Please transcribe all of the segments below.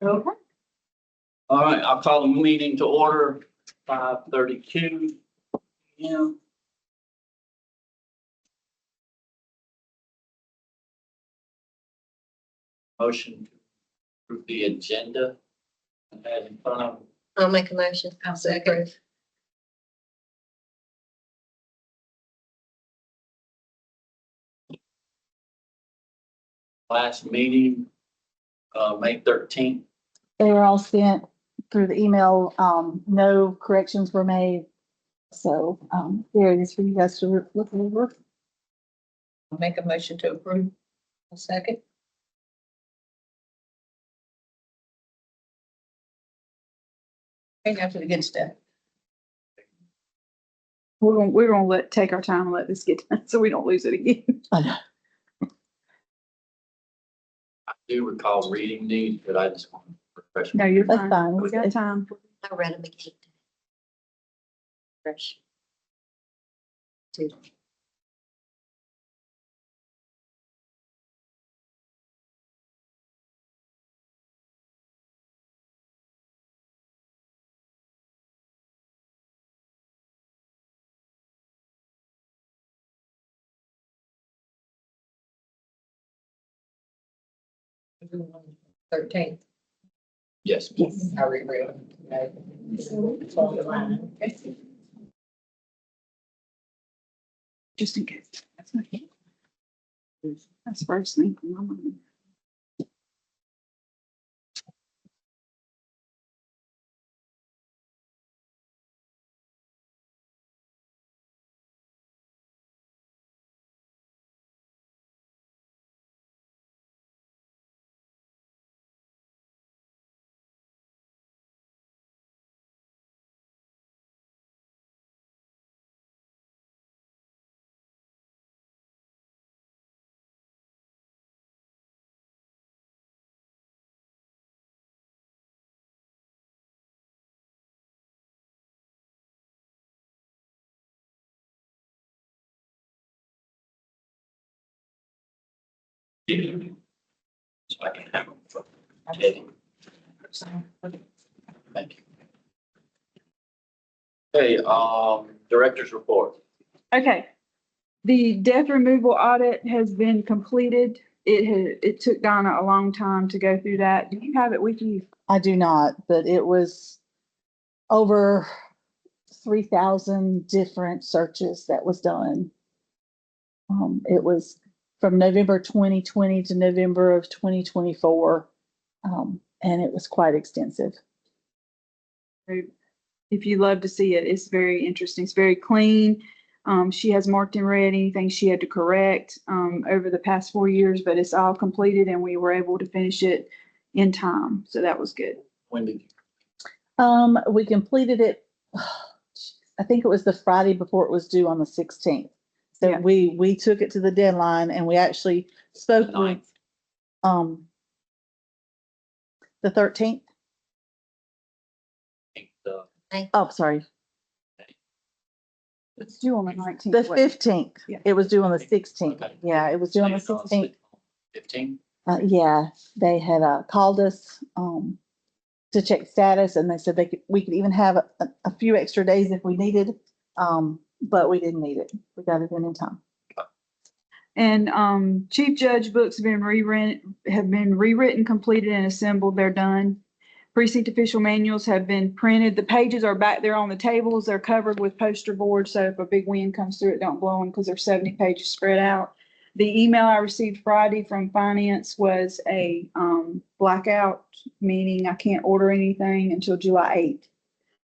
Okay. All right, I'll call the meeting to order, 5:32 p.m. Motion to approve the agenda. I had in front of, I'll make a motion. I'll second. last meeting, May 13th. They were all sent through the email. No corrections were made. So, there it is for you guys to look over. I'll make a motion to approve. A second. Hang after the good stuff. We're gonna take our time and let this get done so we don't lose it again. I do recall reading these, but I just want to refresh. No, you're That's fine. fine. We got time. I read them again. Fresh. Two. Thirteen. Yes. Yes. I reread them. It's on the line. Okay. Just in case. That's okay. That's the first thing. on my mind. So I can have them for Teddy. Thank you. Okay, director's report. Okay. The death removal audit has been completed. It took Donna a long time to go through that. Do you have it with you? I do not, but it was over 3,000 different searches that was done. It was from November 2020 to November of 2024. And it was quite extensive. If you love to see it, it's very interesting. It's very clean. She has marked in red anything she had to correct over the past 4 years, but it's all completed and we were able to finish it in time. So that was good. When did you? We completed it, I think it was the Friday before it was due on the 16th. So Yeah. we took it to the deadline and we actually spoke with, Ninth. the 13th. Oh, sorry, It's due on the 19th. the 15th. Yeah. It was due on the 16th. Okay. Yeah, it was due on the 16th. 15? Yeah, they had called us to check status, and they said we could even have a few extra days if we needed, but we didn't need it. We got it in time. And Chief Judge books have been rewritten, completed, and assembled. They're done. Precinct official manuals have been printed. The pages are back there on the tables. They're covered with poster boards, so if a big wind comes through it, don't blow them because there's 70 pages spread out. The email I received Friday from finance was a blackout, meaning I can't order anything until July 8th.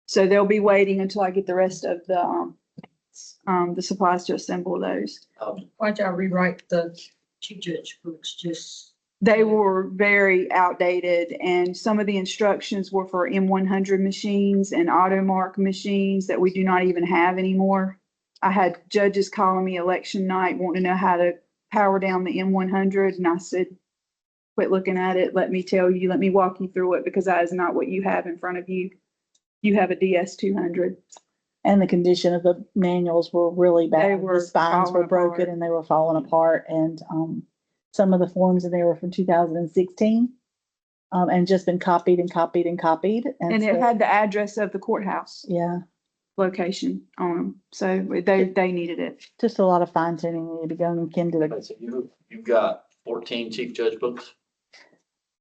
So they'll be waiting until I get the rest of the supplies to assemble those. Why'd y'all rewrite the Chief Judge books? Just. They were very outdated and some of the instructions were for M100 machines and AutoMark machines that we do not even have anymore. I had judges calling me election night wanting to know how to power down the M100 and I said, quit looking at it. Let me tell you, let me walk you through it because that is not what you have in front of you. You have a DS200. And the condition of the manuals were really They bad. were The spines were falling apart. broken and they were falling apart, and some of the forms in there were from 2016. and just been copied and copied and copied. And it so- had the address of the courthouse Yeah, location on them. So they needed it. just a lot of fine tuning needed to go, and Ken did Okay, so you've got 14 chief judge books?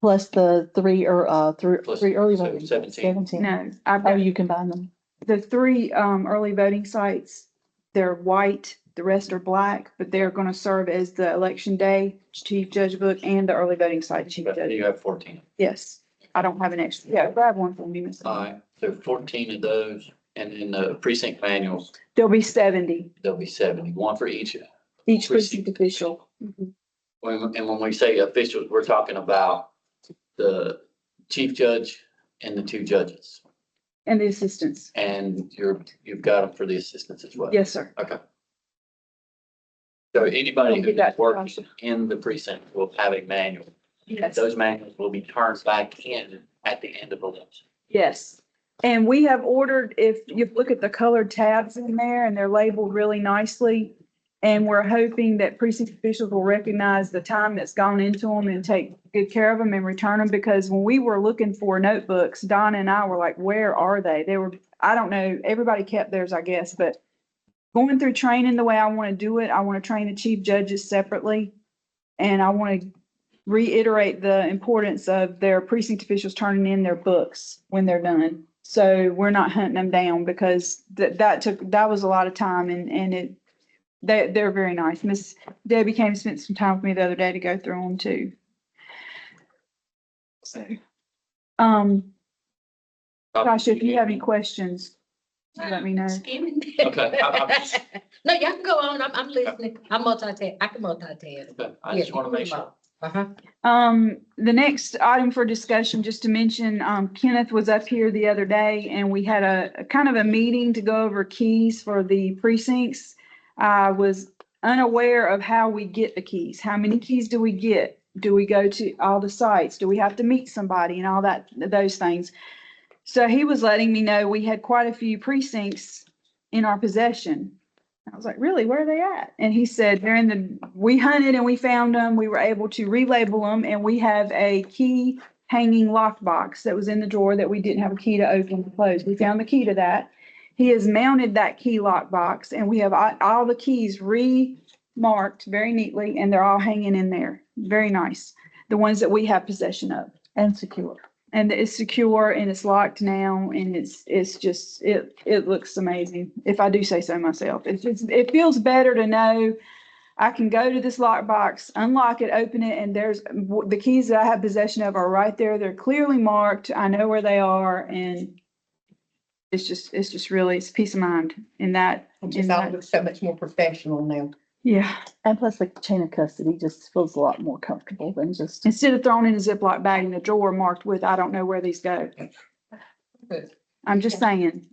plus the three Plus- three early so voting. 17. No, I've Oh, got you combine them. the three early voting sites. They're white, the rest are black, but they're gonna serve as the election day chief judge book and the early voting site chief But judge. you have 14. Yes, I don't have an extra. Yeah, grab one for me, Miss. All right, so 14 of those, and then the precinct manuals, There'll be 70, there'll be 70, one for each. each Precinct. precinct official. And when we say officials, we're talking about the chief judge and the 2 judges. And the assistants. And you've got them for the assistants as well. Yes, sir. Okay. So anybody I'll get who's that to working Tasha. in the precinct will have a manual. Yes. Those manuals will be turned back in at the end of election. Yes. And we have ordered, if you look at the colored tabs in there and they're labeled really nicely. And we're hoping that precinct officials will recognize the time that's gone into them and take good care of them and return them. Because when we were looking for notebooks, Donna and I were like, where are they? They were, I don't know, everybody kept theirs, I guess, but going through training the way I want to do it, I want to train the chief judges separately. And I want to reiterate the importance of their precinct officials turning in their books when they're done. So we're not hunting them down because that was a lot of time and they're very nice. Miss Debbie came and spent some time with me the other day to go through them too. So, Tasha, if you have any questions, let me know. Skimming. Okay, I'm just- No, y'all can go on. I'm listening. I'm multitask. I can multitask. Okay, I just Yeah, want to you make can sure. Uh-huh. The next item for discussion, just to mention, Kenneth was up here the other day and we had a kind of a meeting to go over keys for the precincts. I was unaware of how we get the keys. How many keys do we get? Do we go to all the sites? Do we have to meet somebody and all that, those things? So he was letting me know we had quite a few precincts in our possession. I was like, really, where are they at? And he said, we hunted and we found them. We were able to relabel them and we have a key hanging lockbox that was in the drawer that we didn't have a key to open and close. We found the key to that. He has mounted that key lockbox and we have all the keys remarked very neatly and they're all hanging in there. Very nice. The ones that we have possession of. And secure. And it's secure and it's locked now and it's just, it looks amazing. If I do say so myself, it feels better to know I can go to this lockbox, unlock it, open it, and there's the keys that I have possession of are right there. They're clearly marked. I know where they are and it's just really, it's peace of mind in that. It just all looks so much more professional now. Yeah. And plus the chain of custody just feels a lot more comfortable than just, Instead of throwing in a Ziploc bag in the drawer marked with, I don't know where these go. Good. I'm just saying.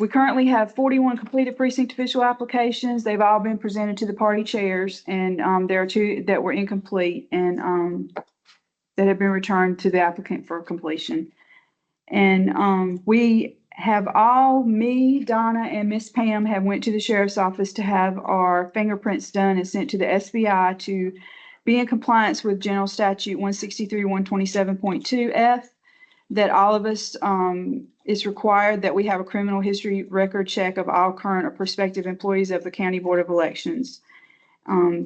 We currently have 41 completed precinct official applications. They've all been presented to the party chairs and, there are 2 that were incomplete and, that have been returned to the applicant for completion. And, we have me, Donna, and Miss Pam have went to the sheriff's office to have our fingerprints done and sent to the SBI to be in compliance with General Statute 163, 127.2 F. That all of us, it's required that we have a criminal history record check of all current or prospective employees of the County Board of Elections.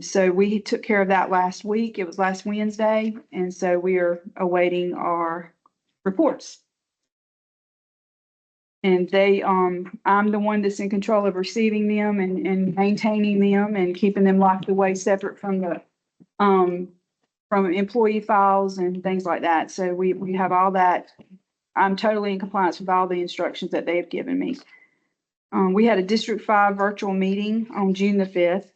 So we took care of that last week. It was last Wednesday. And so we are awaiting our reports. And I'm the one that's in control of receiving them and maintaining them and keeping them locked away separate from the, from employee files and things like that. So we have all that. I'm totally in compliance with all the instructions that they have given me. We had a District 5 virtual meeting on June the 5th.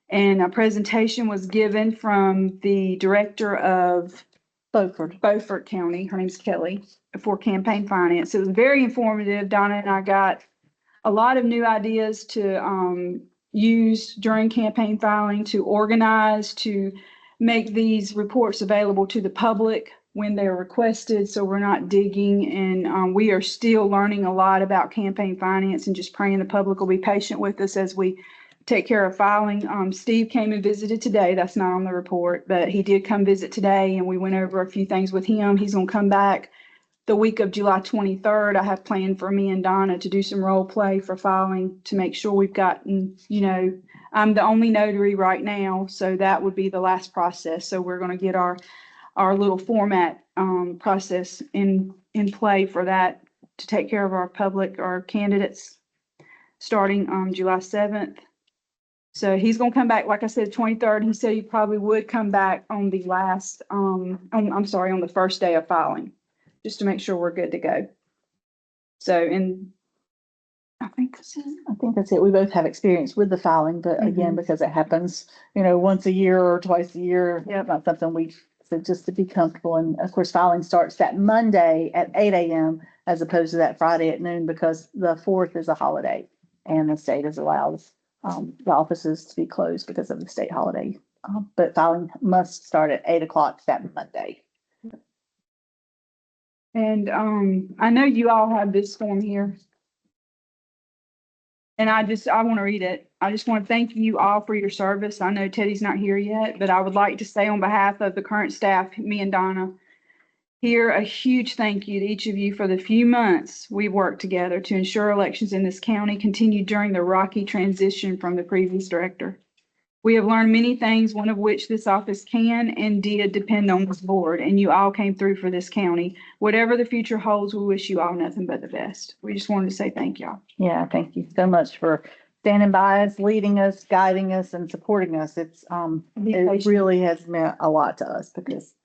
And a presentation was given from the director of Beaufort County. Her name's Kelly, for campaign finance. It was very informative. Donna and I got a lot of new ideas to use during campaign filing, to organize, to make these reports available to the public when they're requested. So we're not digging and we are still learning a lot about campaign finance and just praying the public will be patient with us as we take care of filing. Steve came and visited today. That's not on the report, but he did come visit today and we went over a few things with him. He's gonna come back the week of July 23rd. I have planned for me and Donna to do some role play for filing to make sure we've gotten, I'm the only notary right now, so that would be the last process. So we're gonna get our little format, process in play for that to take care of our candidates starting, July 7th. So he's gonna come back, like I said, 23rd. He said he probably would come back on the last, on the first day of filing, just to make sure we're good to go. So, and I think that's it. I think that's it. We both have experience with the filing, but again, because it happens, once a year or twice a year. Yep. Not something so just to be comfortable. And of course, filing starts that Monday at 8 a.m. as opposed to that Friday at noon because the 4th is a holiday and the state has allowed the offices to be closed because of the state holiday. But filing must start at 8 o'clock that Monday. And, I know you all have this form here. And I want to read it. I just want to thank you all for your service. I know Teddy's not here yet, but I would like to say on behalf of the current staff, me and Donna, here, a huge thank you to each of you for the few months we worked together to ensure elections in this county continued during the rocky transition from the previous director. We have learned many things, one of which this office can and did depend on this board, and you all came through for this county. Whatever the future holds, we wish you all nothing but the best. We just wanted to say thank y'all. Yeah, thank you so much for standing by us, leading us, guiding us, and supporting us. It really has meant a lot to us because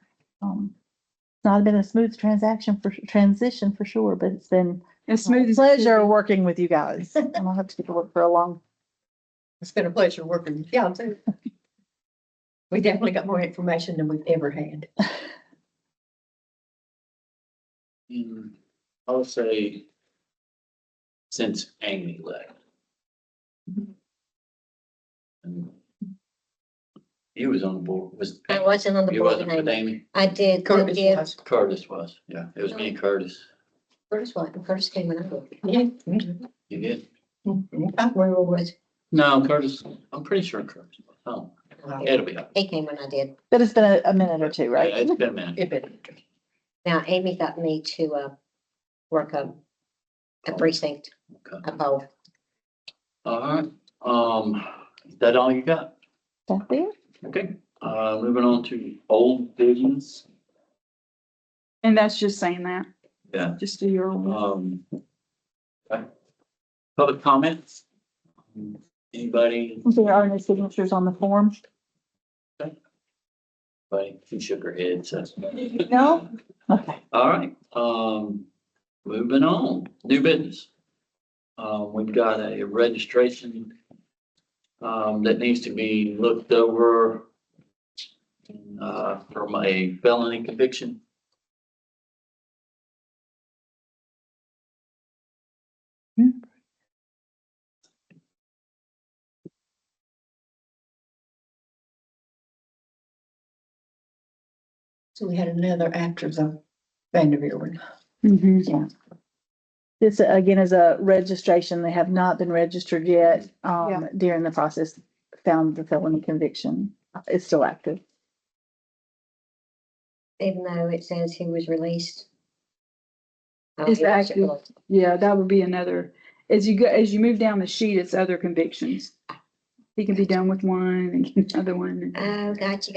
it's not been a smooth transition for sure, but it's been As a smooth as it should pleasure be. working with you guys. And I'll have to take a look for a long. It's been a pleasure working with y'all too. We definitely got more information than we've ever had. I'll say since Amy left. And you was on the board, I wasn't on the you board wasn't with with Amy. Amy? I did, Curtis give was. Curtis was, yeah, it was me and Curtis. Curtis what? Curtis came when I voted. Yeah. You did? Where was, No, Curtis, I'm pretty sure Curtis was. Oh, it'll be. he came when I did. But it's been a minute or two, Yeah, right? it's been a minute. It been. Now Amy got me to, work a precinct, Okay. a poll. All right, is that all you got? That's it. Okay, moving on to old business. And that's just saying that, Yeah. just so you're aware. Okay. Public comments? Anybody? There are no signatures on the form. Anybody? She shook her head, so. No? Okay. All right, moving on, new business. We've got a registration that needs to be looked over from a felony conviction. So we had another after the Vanderveer one. Mhm. Yeah. This again is a registration. They have not been registered yet. During the process, found the felony conviction. It's still active. Even though it says he was released. Oh, It's he wasn't active. released. Yeah, that would be another, as you move down the sheet, it's other convictions. He can be done with one and another one. Oh, gotcha.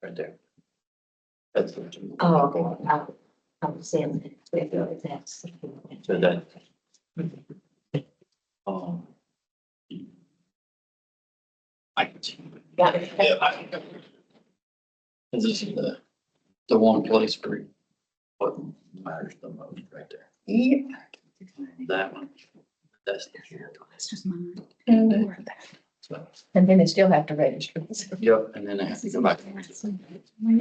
right there. That's. Oh, okay. I was saying that's. So that. Um. I can see. Got it. Yeah, I can. This is the one place where what matters the most right there. Yep. That one. That's. That's just mine. So, And then they still have to register. yep, and then I have to go back.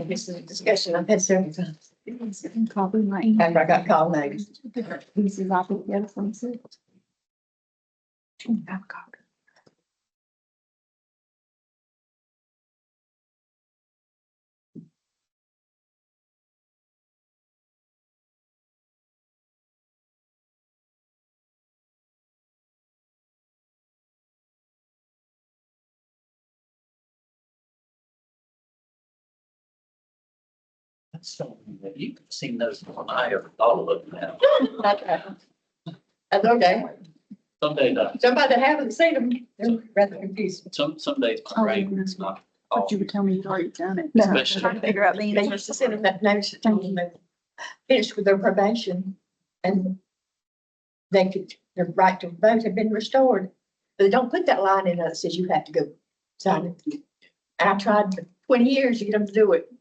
This is a discussion I've had several times Copy my. after I got called names. Pieces I put together from it. Have a copy. That's something that you've seen those when I ever thought of looking at. That's okay. Some days, Somebody that haven't seen them, they're rather confused. some days my Oh, brain yeah. is not. Thought you would tell me you'd already done it. No. Especially- Trying to figure out the They answer. used to send them that notice that told them they finished with their probation and they could, their right to vote had been restored. But they don't put that line in that says you have to go sign it. And I tried for 20 years to get them to do it.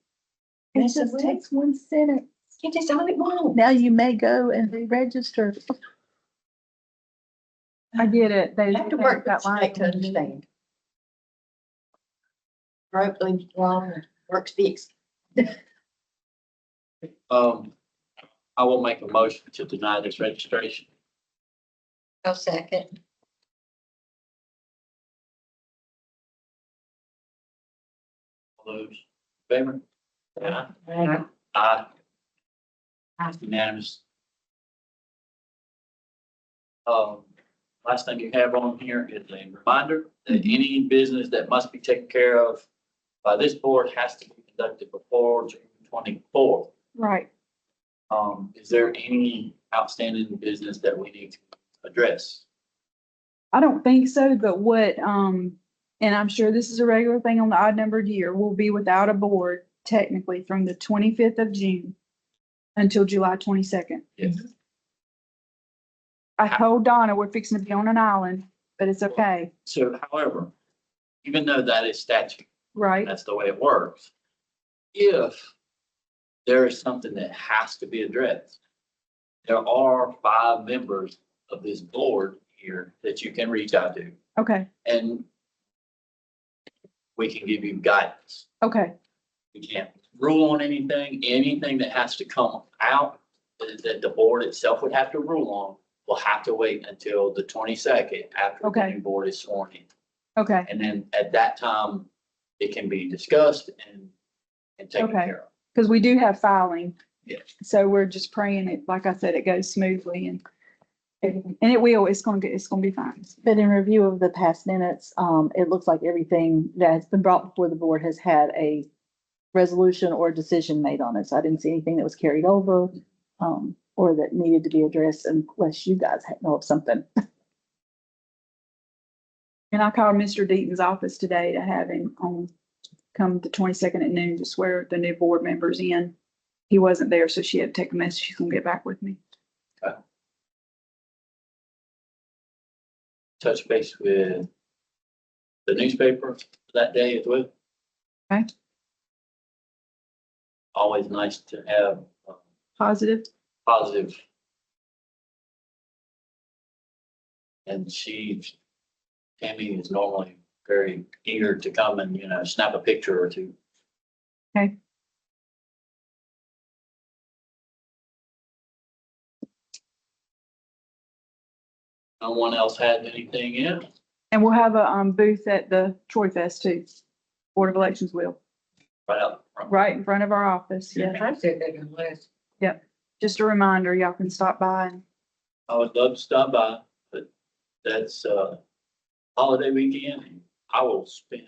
It just takes one sentence. You just only won't. Now you may go and re-register. I get it. They You have to work with that the line. state to understand. Broken law works the I will make a motion to deny this registration. I'll second. All those in favor? Yeah. Right. Aye. Unanimous. Last thing you have on here is a reminder that any business that must be taken care of by this board has to be conducted before June 24th. Right. Is there any outstanding business that we need to address? I don't think so, but what, and I'm sure this is a regular thing on the odd numbered year, we'll be without a board technically from the 25th of June until July 22nd. Yes. I told Donna we're fixing to be on an island, but it's okay, So however, even though that is statute, right? that's the way it works. If there is something that has to be addressed, there are 5 members of this board here that you can reach out to, Okay, and we can give you guidance. okay, We can't rule on anything that has to come out that the board itself would have to rule on, will have to wait until the 22nd after the Okay. new board is sworn in. okay, And then at that time, it can be discussed and taken Okay. care of. because we do have filing. Yes. So we're just praying it, like I said, it goes smoothly and it will, it's gonna be fine. But in review of the past minutes, it looks like everything that's been brought before the board has had a resolution or decision made on it. So I didn't see anything that was carried over, or that needed to be addressed unless you guys know of something. And I called Mr. Deaton's office today to have him come the 22nd at noon to swear the new board members in. He wasn't there, so she had to take a message. She's gonna get back with me. Touch base with the newspaper that day as well. Okay. Always nice to have Positive. positive. And Tammy is normally very eager to come and, snap a picture or two. Okay. No one else had anything in? And we'll have a booth at the Troy Fest too. Board of Elections will, Right out front. right in front of our office. Yeah. I said that in last. Just a reminder, y'all can stop by and I would love to stop by, but that's holiday weekend. And I will spend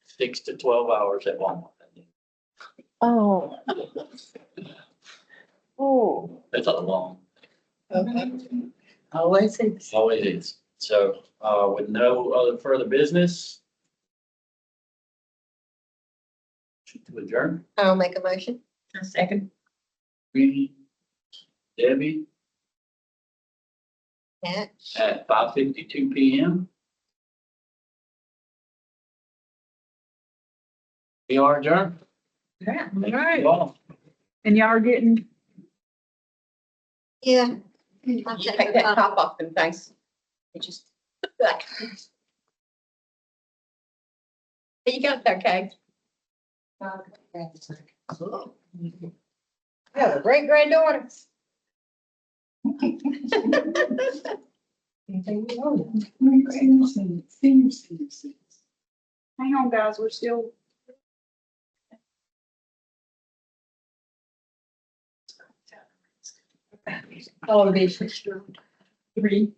6 to 12 hours at Walmart. Oh. Oh. That's a long, Always is. always is. So, with no other further business, To adjourn. I'll make a motion. A second. Reedy, Debbie, At at 5:52 PM. We are adjourned. Yeah. Thank you all. And y'all are getting, yeah. You take that top off them things. It just. There you go, there, Kay. I have a great granddaughter. hang on, guys, we're still. All of these. 3.